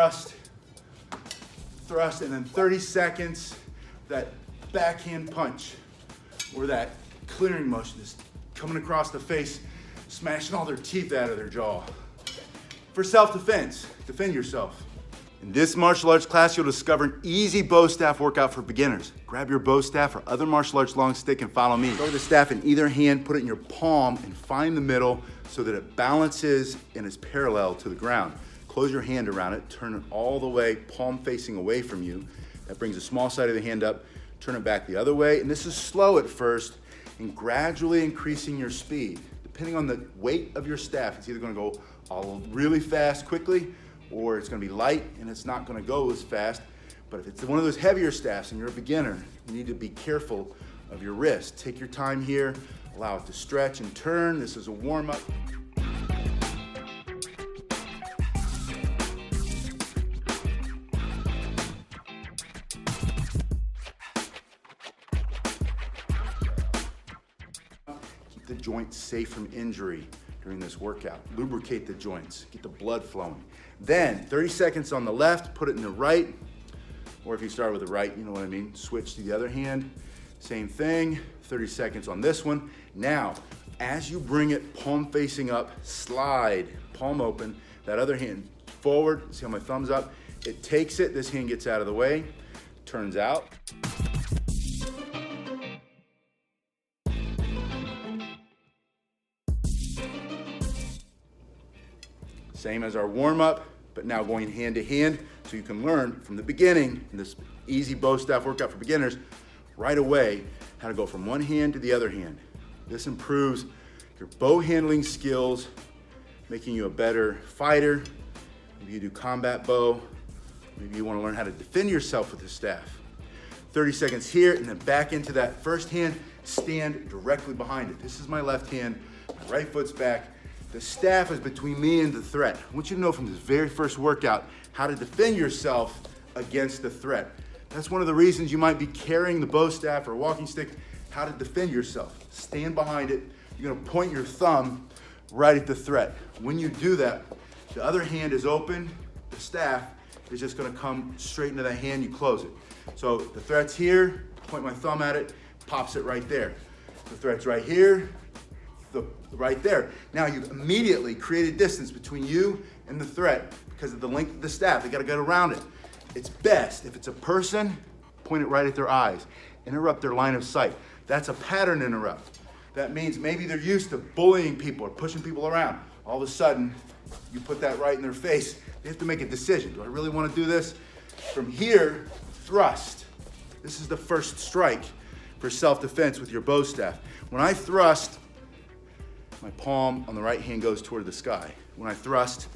thrust, thrust, and then 30 seconds, that backhand punch, or that clearing motion, just coming across the face, smashing all their teeth out of their jaw. For self-defense, defend yourself. In this martial arts class, you'll discover an easy bow staff workout for beginners. Grab your bow staff or other martial arts long stick and follow me. Throw the staff in either hand, put it in your palm, and find the middle so that it balances and is parallel to the ground. Close your hand around it, turn it all the way, palm facing away from you. That brings the small side of the hand up, turn it back the other way. And this is slow at first and gradually increasing your speed. Depending on the weight of your staff, it's either gonna go all really fast quickly, or it's gonna be light and it's not gonna go as fast. But if it's one of those heavier staffs and you're a beginner, you need to be careful of your wrist. Take your time here, allow it to stretch and turn. This is a warm-up. Keep the joints safe from injury during this workout. Lubricate the joints, get the blood flowing. Then 30 seconds on the left, put it in the right, or if you start with the right, you know what I mean, switch to the other hand. Same thing, 30 seconds on this one. Now, as you bring it palm facing up, slide, palm open, that other hand forward, see how my thumb's up? It takes it, this hand gets out of the way, turns out. Same as our warm-up, but now going hand to hand, so you can learn from the beginning, in this easy bow staff workout for beginners, right away, how to go from one hand to the other hand. This improves your bow handling skills, making you a better fighter. Maybe you do combat bow. Maybe you want to learn how to defend yourself with the staff. 30 seconds here, and then back into that first hand, stand directly behind it. This is my left hand, my right foot's back. The staff is between me and the threat. I want you to know from this very first workout how to defend yourself against the threat. That's one of the reasons you might be carrying the bow staff or walking stick, how to defend yourself. Stand behind it. You're gonna point your thumb right at the threat. When you do that, the other hand is open, the staff is just gonna come straight into that hand, you close it. So the threat's here, point my thumb at it, pops it right there. The threat's right here, right there. Now you've immediately created distance between you and the threat because of the length of the staff. They gotta get around it. It's best, if it's a person, point it right at their eyes. Interrupt their line of sight. That's a pattern interrupt. That means maybe they're used to bullying people or pushing people around. All of a sudden, you put that right in their face. They have to make a decision. Do I really wanna do this? From here, thrust. This is the first strike for self-defense with your bow staff. When I thrust, my palm on the right hand goes toward the sky. When I thrust,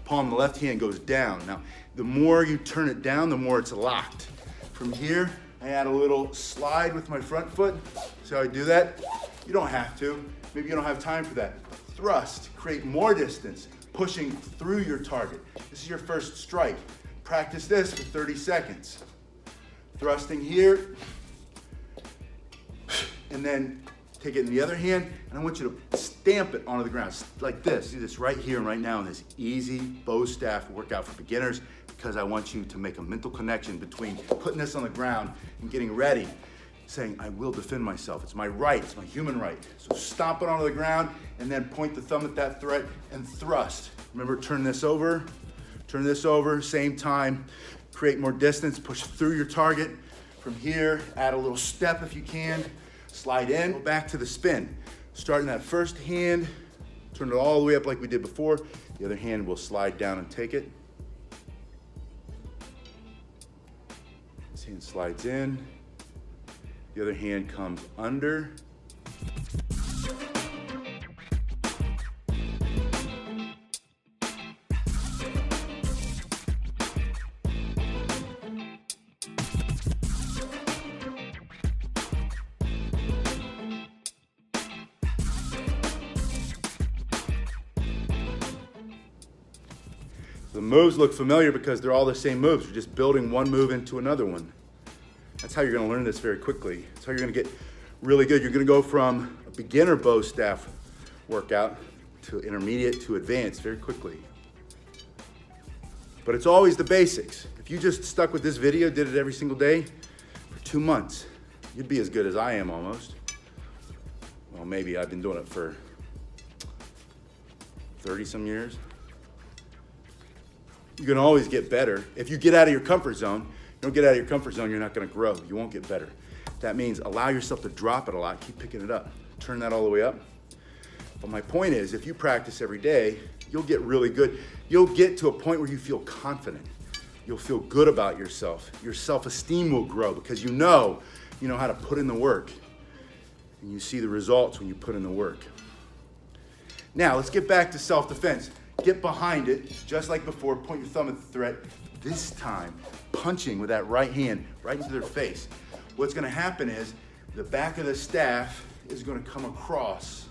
palm on the left hand goes down. Now, the more you turn it down, the more it's locked. From here, I add a little slide with my front foot. See how I do that? You don't have to. Maybe you don't have time for that. Thrust, create more distance, pushing through your target. This is your first strike. Practice this for 30 seconds. Thrusting here, and then take it in the other hand, and I want you to stamp it onto the ground, like this. See this right here and right now in this easy bow staff workout for beginners, because I want you to make a mental connection between putting this on the ground and getting ready, saying, I will defend myself. It's my right, it's my human right. So stomp it onto the ground, and then point the thumb at that threat and thrust. Remember, turn this over, same time, create more distance, push through your target. From here, add a little step if you can. Slide in, go back to the spin. Start in that first hand, turn it all the way up like we did before. The other hand will slide down and take it. This hand slides in. The other hand comes under. The moves look familiar because they're all the same moves. You're just building one move into another one. That's how you're gonna learn this very quickly. That's how you're gonna get really good. You're gonna go from a beginner bow staff workout to intermediate to advanced very quickly. But it's always the basics. If you just stuck with this video, did it every single day for 2 months, you'd be as good as I am almost. Well, maybe I've been doing it for 30 some years. You can always get better. If you get out of your comfort zone, you don't get out of your comfort zone, you're not gonna grow. You won't get better. That means allow yourself to drop it a lot, keep picking it up. Turn that all the way up. But my point is, if you practice every day, you'll get really good. You'll get to a point where you feel confident. You'll feel good about yourself. Your self-esteem will grow because you know how to put in the work. And you see the results when you put in the work. Now, let's get back to self-defense. Get behind it, just like before, point your thumb at the threat. This time, punching with that right hand right into their face. What's gonna happen is the back of the staff is gonna come across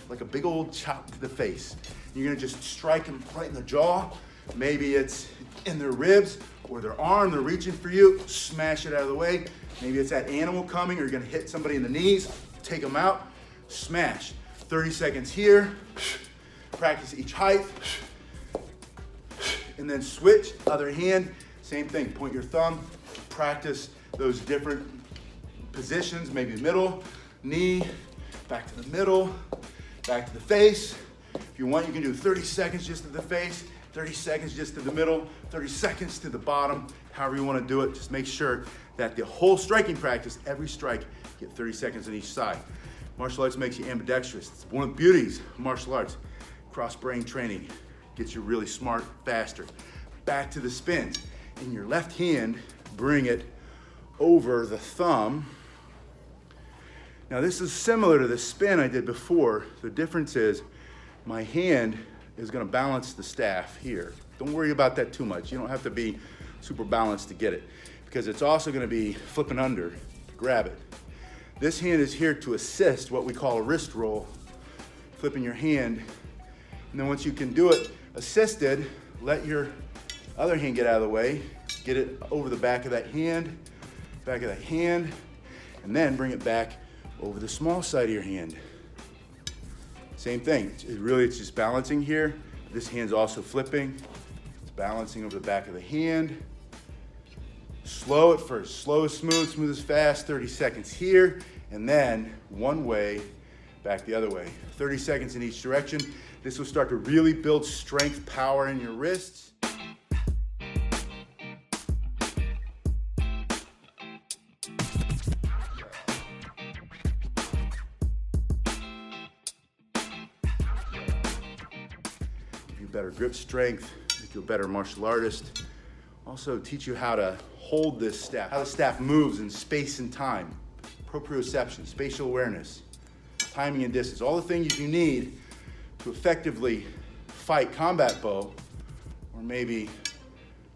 like a big old chop to the face. You're gonna just strike them right in the jaw. Maybe it's in their ribs or their arm, they're reaching for you, smash it out of the way. Maybe it's that animal coming, or you're gonna hit somebody in the knees, take them out, smash. 30 seconds here, practice each height, and then switch, other hand, same thing, point your thumb, practice those different positions, maybe middle, knee, back to the middle, back to the face. If you want, you can do 30 seconds just to the face, 30 seconds just to the middle, 30 seconds to the bottom, however you want to do it. Just make sure that the whole striking practice, every strike, get 30 seconds on each side. Martial arts makes you ambidextrous. It's one of the beauties of martial arts. Cross-brain training gets you really smart faster. Back to the spins. In your left hand, bring it over the thumb. Now this is similar to the spin I did before. The difference is my hand is gonna balance the staff here. Don't worry about that too much. You don't have to be super balanced to get it, because it's also gonna be flipping under to grab it. This hand is here to assist what we call a wrist roll, flipping your hand. And then once you can do it assisted, let your other hand get out of the way, get it over the back of that hand, and then bring it back over the small side of your hand. Same thing, it's just balancing here. This hand's also flipping. It's balancing over the back of the hand. Slow at first, slow is smooth, smooth is fast, 30 seconds here, and then one way, back the other way. 30 seconds in each direction. This will start to really build strength, power in your wrists. Give you better grip strength, make you a better martial artist. Also teach you how to hold this staff, how the staff moves in space and time, proprioception, spatial awareness, timing and distance, all the things you need to effectively fight combat bow, or maybe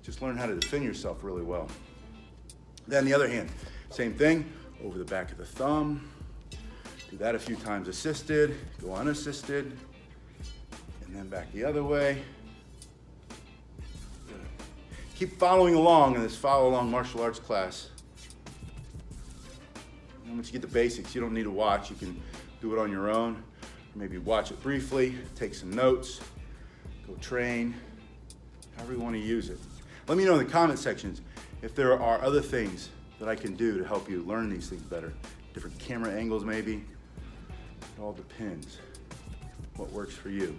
just learn how to defend yourself really well. Then the other hand, same thing, over the back of the thumb. Do that a few times assisted, go unassisted, and then back the other way. Keep following along in this follow along martial arts class. And once you get the basics, you don't need to watch. You can do it on your own. Maybe watch it briefly, take some notes, go train, however you want to use it. Let me know in the comment sections if there are other things that I can do to help you learn these things better. Different camera angles maybe. It all depends what works for you.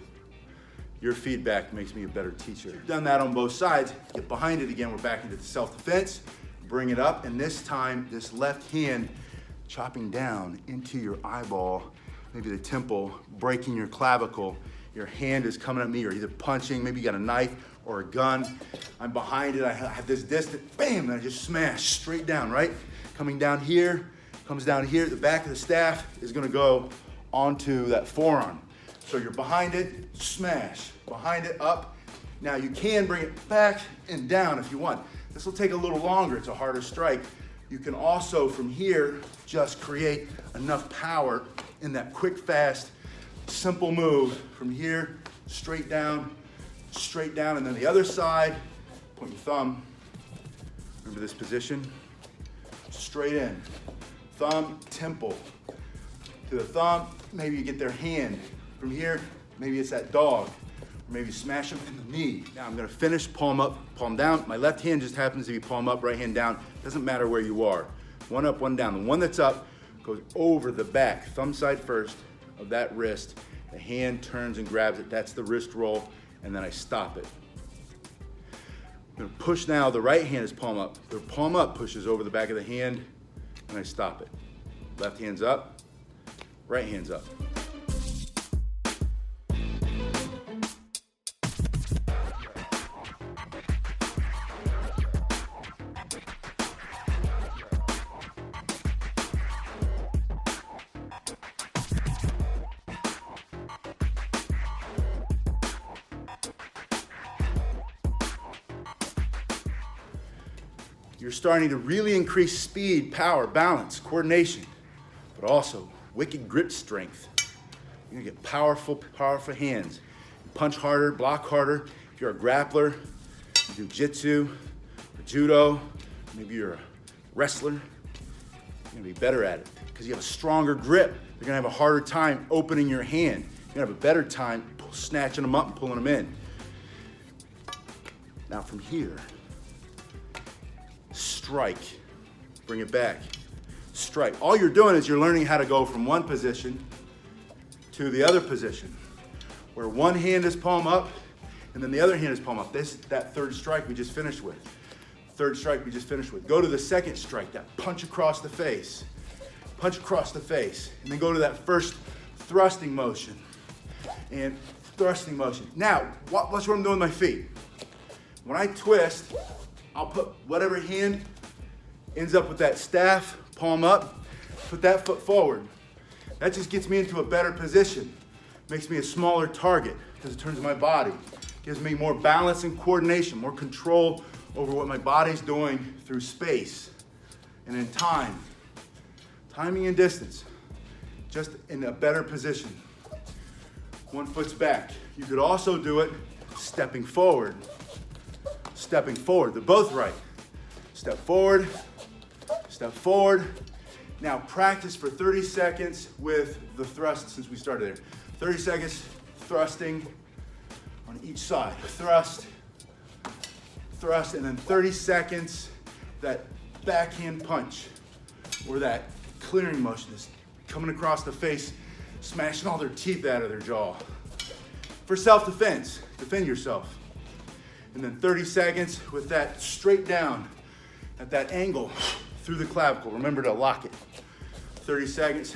Your feedback makes me a better teacher. You've done that on both sides. Get behind it again. We're back into the self-defense. Bring it up, and this time, this left hand chopping down into your eyeball, maybe the temple, breaking your clavicle. Your hand is coming at me, or either punching, maybe you got a knife or a gun. I'm behind it, I have this distance, bam, and I just smash straight down, right? Coming down here, comes down here. The back of the staff is gonna go onto that forearm. So you're behind it, smash, behind it, up. Now you can bring it back and down if you want. This will take a little longer, it's a harder strike. You can also, from here, just create enough power in that quick, fast, simple move. From here, straight down, and then the other side, point your thumb. Remember this position? Straight in. Thumb, temple. To the thumb, maybe you get their hand. From here, maybe it's that dog. maybe smash them in the knee. Now I'm gonna finish palm up, palm down. My left hand just happens to be palm up, right hand down. Doesn't matter where you are. One up, one down. The one that's up goes over the back, thumb side first of that wrist. The hand turns and grabs it. That's the wrist roll, and then I stop it. I'm gonna push now, the right hand is palm up. The palm up pushes over the back of the hand, and I stop it. Left hand's up, right hand's up. You're starting to really increase speed, power, balance, coordination, but also wicked grip strength. You're gonna get powerful hands. You punch harder, block harder. If you're a grappler, you do jiu-jitsu, or judo, maybe you're a wrestler, you're gonna be better at it because you have a stronger grip. You're gonna have a harder time opening your hand. You're gonna have a better time snatching them up and pulling them in. Now from here, strike, bring it back, strike. All you're doing is you're learning how to go from one position to the other position, where one hand is palm up and then the other hand is palm up. That third strike we just finished with. Go to the second strike, that punch across the face, and then go to that first thrusting motion, Now, watch what I'm doing with my feet. When I twist, I'll put whatever hand ends up with that staff, palm up, put that foot forward. That just gets me into a better position. Makes me a smaller target because it turns my body. Gives me more balance and coordination, more control over what my body's doing through space and in time. Timing and distance, just in a better position. One foot's back. You could also do it stepping forward. They're both right. Step forward. Now practice for 30 seconds with the thrust since we started there. 30 seconds thrusting on each side. Thrust, and then 30 seconds that backhand punch or that clearing motion is coming across the face, smashing all their teeth out of their jaw. For self-defense, defend yourself. And then 30 seconds with that straight down at that angle through the clavicle. Remember to lock it. 30 seconds.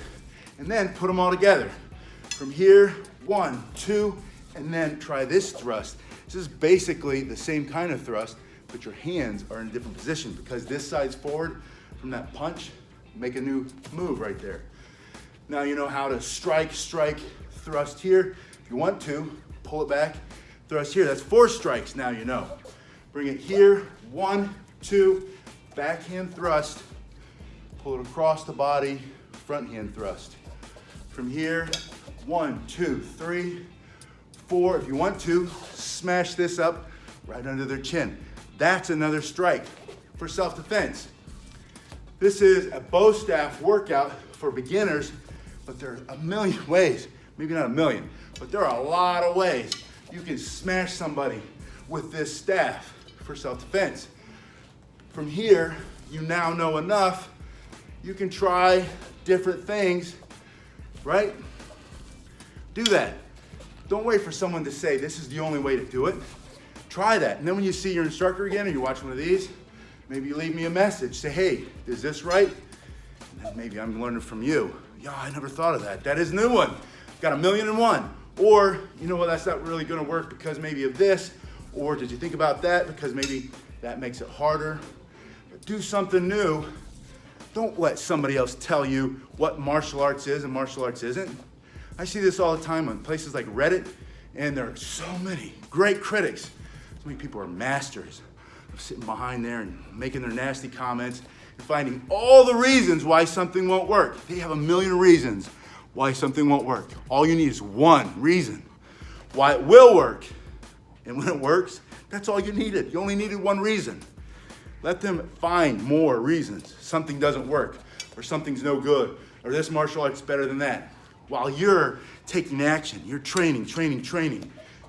And then put them all together. From here, 1, 2, and then try this thrust. This is basically the same kind of thrust, but your hands are in a different position because this side's forward from that punch. Make a new move right there. Now you know how to strike, thrust here. If you want to, pull it back. Thrust here, that's 4 strikes now you know. Bring it here, 1, 2, backhand thrust, pull it across the body, front hand thrust. From here, 1, 2, 3, 4. If you want to, smash this up right under their chin. That's another strike for self-defense. This is a bow staff workout for beginners, but there are a million ways, maybe not a million, but there are a lot of ways you can smash somebody with this staff for self-defense. From here, you now know enough. You can try different things, right? Do that. Don't wait for someone to say this is the only way to do it. Try that. And then when you see your instructor again or you watch one of these, maybe you leave me a message. Say, hey, is this right? And then maybe I'm learning from you. Yeah, I never thought of that. That is a new one. Got 1,000,001. Or, you know what, that's not really gonna work because maybe of this. Or did you think about that? Because maybe that makes it harder. But do something new. Don't let somebody else tell you what martial arts is and martial arts isn't. I see this all the time on places like Reddit, and there are so many great critics. So many people are masters of sitting behind there and making their nasty comments and finding all the reasons why something won't work. They have 1,000,000 reasons why something won't work. All you need is one reason why it will work. And when it works, that's all you needed. You only needed one reason. Let them find more reasons something doesn't work, or something's no good, or this martial art's better than that. While you're taking action, you're training.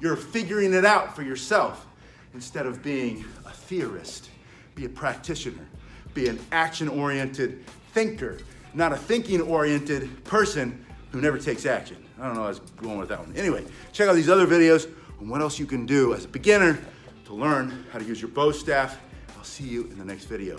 You're figuring it out for yourself instead of being a theorist. Be a practitioner. Be an action-oriented thinker, not a thinking-oriented person who never takes action. I don't know, I was going with that one. Anyway, check out these other videos on what else you can do as a beginner to learn how to use your bow staff. I'll see you in the next video.